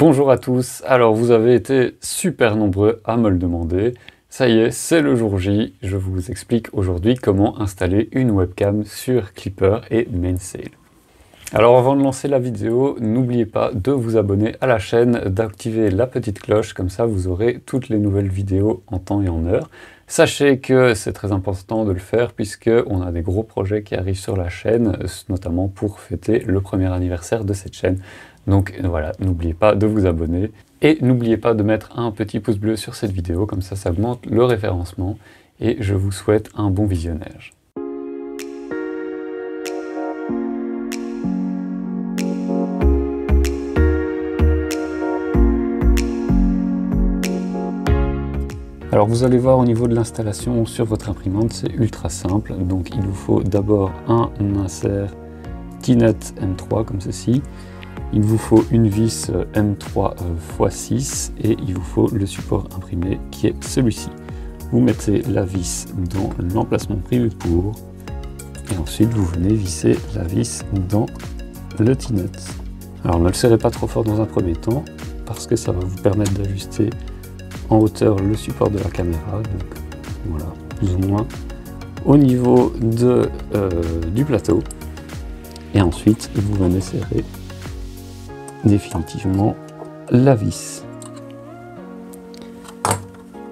Bonjour à tous, alors vous avez été super nombreux à me le demander. Ça y est, c'est le jour J, je vous explique aujourd'hui comment installer une webcam sur Klipper et Mainsail. Alors avant de lancer la vidéo, n'oubliez pas de vous abonner à la chaîne, d'activer la petite cloche, comme ça vous aurez toutes les nouvelles vidéos en temps et en heure. Sachez que c'est très important de le faire puisqu'on a des gros projets qui arrivent sur la chaîne, notamment pour fêter le premier anniversaire de cette chaîne. Donc voilà, n'oubliez pas de vous abonner et n'oubliez pas de mettre un petit pouce bleu sur cette vidéo, comme ça augmente le référencement et je vous souhaite un bon visionnage. Alors vous allez voir au niveau de l'installation sur votre imprimante, c'est ultra simple. Donc il vous faut d'abord un insert T-Net M3 comme ceci. Il vous faut une vis M3 x 6 et il vous faut le support imprimé qui est celui-ci. Vous mettez la vis dans l'emplacement prévu pour et ensuite vous venez visser la vis dans le T-Net. Alors ne le serrez pas trop fort dans un premier temps parce que ça va vous permettre d'ajuster en hauteur le support de la caméra, donc voilà, plus ou moins au niveau du plateau. Et ensuite, vous venez serrer définitivement la vis.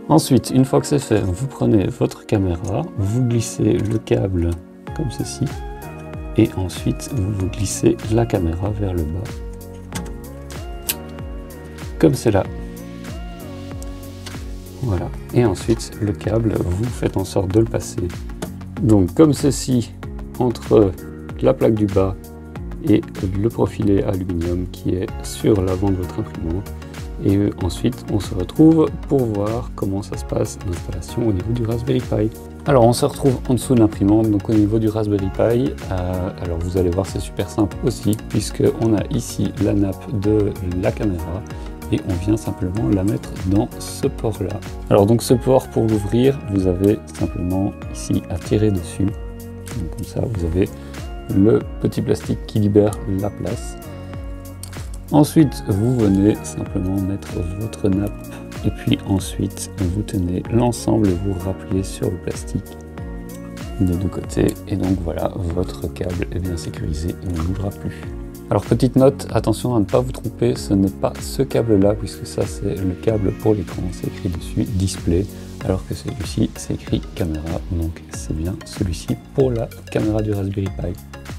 Ensuite, une fois que c'est fait, vous prenez votre caméra, vous glissez le câble comme ceci, et ensuite vous glissez la caméra vers le bas, comme cela. Voilà, et ensuite le câble, vous faites en sorte de le passer donc comme ceci entre la plaque du bas et le profilé aluminium qui est sur l'avant de votre imprimante. Et ensuite on se retrouve pour voir comment ça se passe l'installation au niveau du Raspberry Pi. Alors on se retrouve en dessous de l'imprimante, donc au niveau du Raspberry Pi. Alors vous allez voir, c'est super simple aussi puisque on a ici la nappe de la caméra et on vient simplement la mettre dans ce port là. Alors donc ce port, pour l'ouvrir, vous avez simplement ici à tirer dessus, donc comme ça vous avez le petit plastique qui libère la place. Ensuite vous venez simplement mettre votre nappe et puis ensuite vous tenez l'ensemble et vous rappelez sur le plastique des deux côtés et donc voilà, votre câble est bien sécurisé, il ne bougera plus. Alors petite note, attention à ne pas vous tromper, ce n'est pas ce câble là puisque ça c'est le câble pour l'écran, c'est écrit dessus display, alors que celui-ci c'est écrit caméra, donc c'est bien celui-ci pour la caméra du Raspberry Pi.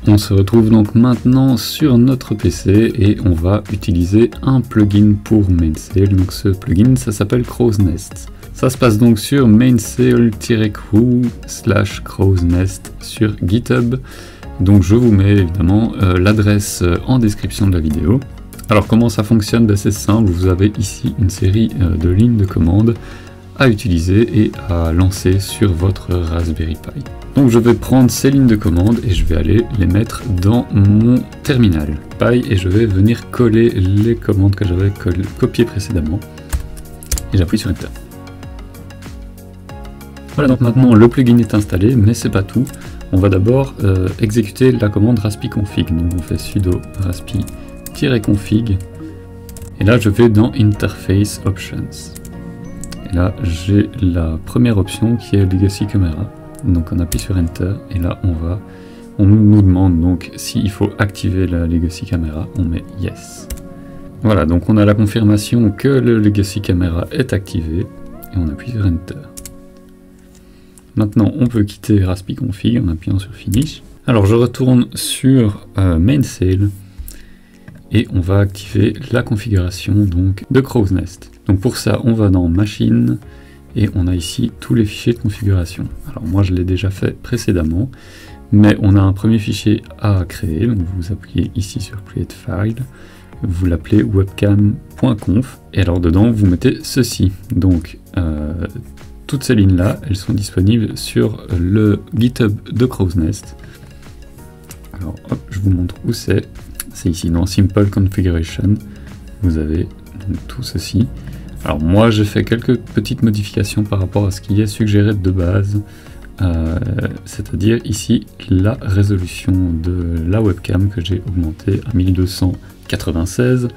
On se retrouve donc maintenant sur notre PC et on va utiliser un plugin pour Mainsail. Donc ce plugin, ça s'appelle Crow's Nest. Ça se passe donc sur mainsail-crew/Crow's Nest sur GitHub. Donc je vous mets évidemment l'adresse en description de la vidéo. Alors comment ça fonctionne? C'est simple, vous avez ici une série de lignes de commande à utiliser et à lancer sur votre Raspberry Pi. Donc je vais prendre ces lignes de commande et je vais aller les mettre dans mon terminal Pi et je vais venir coller les commandes que j'avais copiées précédemment. Et j'appuie sur Enter. Voilà, donc maintenant le plugin est installé, mais c'est pas tout. On va d'abord exécuter la commande raspi-config. Donc on fait sudo raspi-config et là je vais dans Interface Options. Et là j'ai la première option qui est Legacy Camera. Donc on appuie sur Enter et là on nous demande donc s'il faut activer la Legacy Camera, on met Yes. Voilà, donc on a la confirmation que le Legacy Camera est activé et on appuie sur Enter. Maintenant, on peut quitter raspi-config en appuyant sur Finish. Alors, je retourne sur Mainsail et on va activer la configuration donc de Crow's Nest. Donc pour ça, on va dans Machine et on a ici tous les fichiers de configuration. Alors moi, je l'ai déjà fait précédemment, mais on a un premier fichier à créer. Donc vous appuyez ici sur Create File, vous l'appelez webcam.conf et alors dedans, vous mettez ceci. Donc toutes ces lignes-là, elles sont disponibles sur le GitHub de Crow's Nest. Alors, hop, je vous montre où c'est. C'est ici dans Simple Configuration. Vous avez donc tout ceci. Alors moi, j'ai fait quelques petites modifications par rapport à ce qui est suggéré de base. C'est-à-dire ici la résolution de la webcam que j'ai augmentée à 1296 x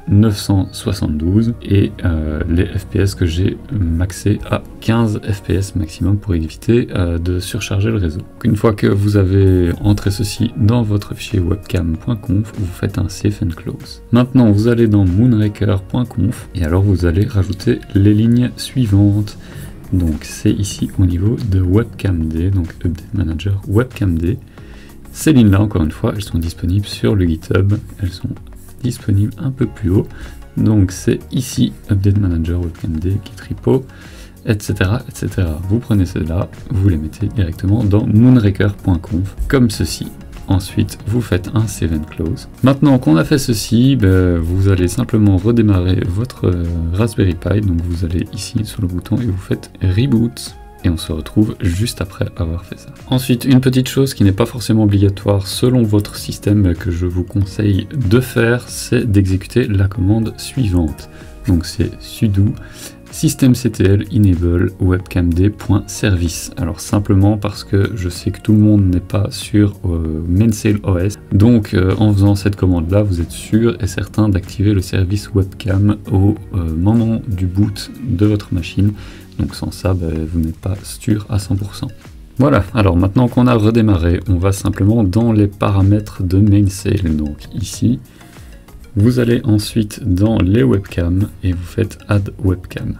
972 et les FPS que j'ai maxé à 15 FPS maximum pour éviter de surcharger le réseau. Une fois que vous avez entré ceci dans votre fichier webcam.conf, vous faites un save and close. Maintenant vous allez dans moonraker.conf et alors vous allez rajouter les lignes suivantes. Donc c'est ici au niveau de webcamd, donc update manager webcamd. Ces lignes là encore une fois elles sont disponibles sur le GitHub, elles sont disponibles un peu plus haut, donc c'est ici update manager webcamd, git repo, etc., etc. Vous prenez celles-là, vous les mettez directement dans moonraker.conf comme ceci. Ensuite, vous faites un save and close. Maintenant qu'on a fait ceci, vous allez simplement redémarrer votre Raspberry Pi. Donc vous allez ici sur le bouton et vous faites reboot. Et on se retrouve juste après avoir fait ça. Ensuite, une petite chose qui n'est pas forcément obligatoire selon votre système que je vous conseille de faire, c'est d'exécuter la commande suivante. Donc c'est sudo systemctl enable webcamd.service. Alors simplement parce que je sais que tout le monde n'est pas sur Mainsail OS. Donc en faisant cette commande là, vous êtes sûr et certain d'activer le service webcam au moment du boot de votre machine. Donc sans ça, vous n'êtes pas sûr à 100%. Voilà, alors maintenant qu'on a redémarré, on va simplement dans les paramètres de Mainsail. Donc ici, vous allez ensuite dans les webcams et vous faites Add Webcam.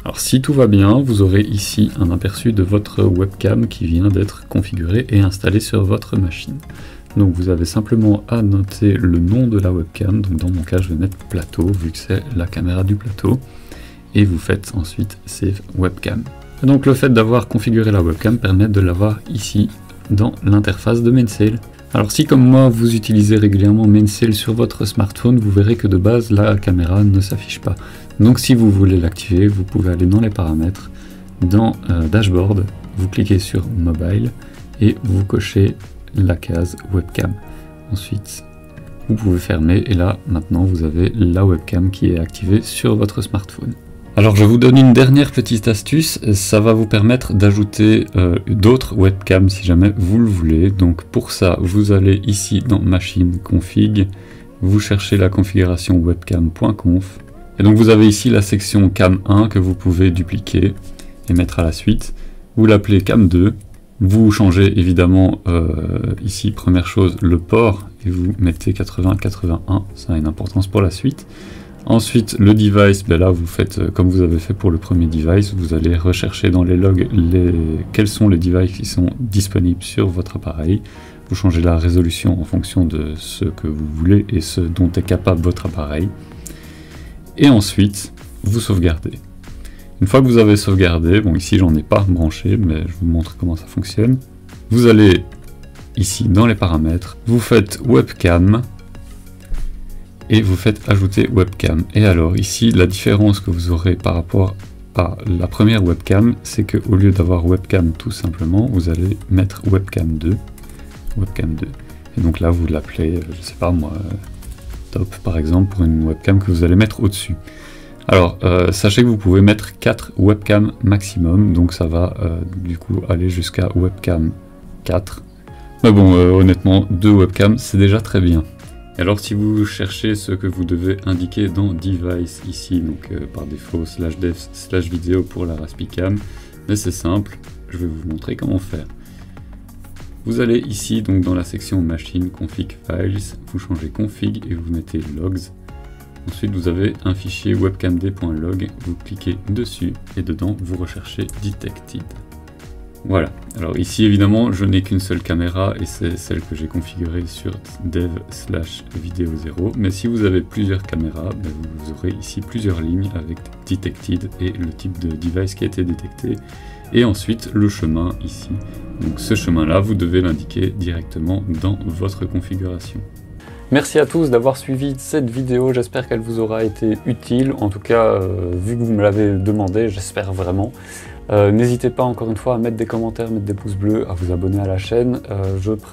Alors si tout va bien, vous aurez ici un aperçu de votre webcam qui vient d'être configuré et installé sur votre machine. Donc vous avez simplement à noter le nom de la webcam, donc dans mon cas je vais mettre plateau vu que c'est la caméra du plateau, et vous faites ensuite Save Webcam. Et donc le fait d'avoir configuré la webcam permet de l'avoir ici dans l'interface de Mainsail. Alors si comme moi vous utilisez régulièrement Mainsail sur votre smartphone, vous verrez que de base la caméra ne s'affiche pas. Donc si vous voulez l'activer, vous pouvez aller dans les paramètres, dans Dashboard, vous cliquez sur Mobile et vous cochez la case Webcam. Ensuite vous pouvez fermer et là maintenant vous avez la webcam qui est activée sur votre smartphone. Alors je vous donne une dernière petite astuce, ça va vous permettre d'ajouter d'autres webcams si jamais vous le voulez. Donc pour ça, vous allez ici dans Machine Config, vous cherchez la configuration webcam.conf, et donc vous avez ici la section cam 1 que vous pouvez dupliquer et mettre à la suite. Vous l'appelez cam 2, vous changez évidemment ici, première chose, le port, et vous mettez 80-81, ça a une importance pour la suite. Ensuite, le device, là vous faites comme vous avez fait pour le premier device, vous allez rechercher dans les logs quels sont les devices qui sont disponibles sur votre appareil. Vous changez la résolution en fonction de ce que vous voulez et ce dont est capable votre appareil. Et ensuite, vous sauvegardez. Une fois que vous avez sauvegardé, bon ici j'en ai pas branché, mais je vous montre comment ça fonctionne. Vous allez ici dans les paramètres, vous faites webcam, et vous faites ajouter webcam. Et alors ici la différence que vous aurez par rapport à la première webcam, c'est que au lieu d'avoir webcam tout simplement, vous allez mettre webcam 2. Et donc là vous l'appelez, je sais pas moi, top par exemple pour une webcam que vous allez mettre au-dessus. Alors sachez que vous pouvez mettre 4 webcams maximum, donc ça va du coup aller jusqu'à webcam 4. Mais bon honnêtement 2 webcams c'est déjà très bien. Alors si vous cherchez ce que vous devez indiquer dans device ici, donc par défaut /dev/vidéo pour la Raspicam, mais c'est simple, je vais vous montrer comment faire. Vous allez ici donc dans la section machine config files, vous changez config et vous mettez logs. Ensuite vous avez un fichier webcamd.log, vous cliquez dessus et dedans vous recherchez detected. Voilà, alors ici évidemment je n'ai qu'une seule caméra et c'est celle que j'ai configurée sur dev/vidéo0, mais si vous avez plusieurs caméras, vous aurez ici plusieurs lignes avec detected et le type de device qui a été détecté, et ensuite le chemin ici. Donc ce chemin là vous devez l'indiquer directement dans votre configuration. Merci à tous d'avoir suivi cette vidéo, j'espère qu'elle vous aura été utile, en tout cas vu que vous me l'avez demandé, j'espère vraiment. N'hésitez pas encore une fois à mettre des commentaires, mettre des pouces bleus, à vous abonner à la chaîne.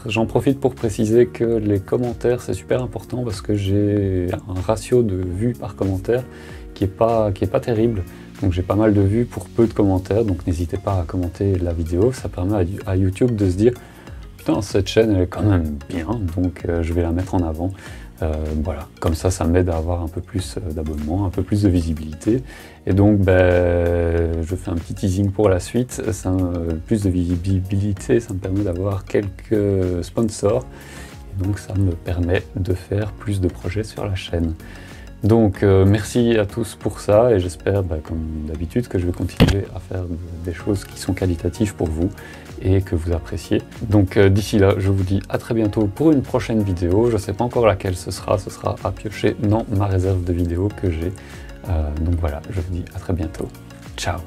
J'en profite pour préciser que les commentaires c'est super important parce que j'ai un ratio de vues par commentaire qui est pas terrible. Donc j'ai pas mal de vues pour peu de commentaires, donc n'hésitez pas à commenter la vidéo, ça permet à YouTube de se dire putain cette chaîne elle est quand même bien, donc je vais la mettre en avant. Voilà, comme ça m'aide à avoir un peu plus d'abonnements, un peu plus de visibilité. Et donc, je fais un petit teasing pour la suite. Plus de visibilité, ça me permet d'avoir quelques sponsors. Et donc, ça me permet de faire plus de projets sur la chaîne. Donc, merci à tous pour ça. Et j'espère, comme d'habitude, que je vais continuer à faire des choses qui sont qualitatives pour vous et que vous appréciez. Donc d'ici là, je vous dis à très bientôt pour une prochaine vidéo. Je ne sais pas encore laquelle ce sera à piocher dans ma réserve de vidéos que j'ai. Donc voilà, je vous dis à très bientôt. Ciao!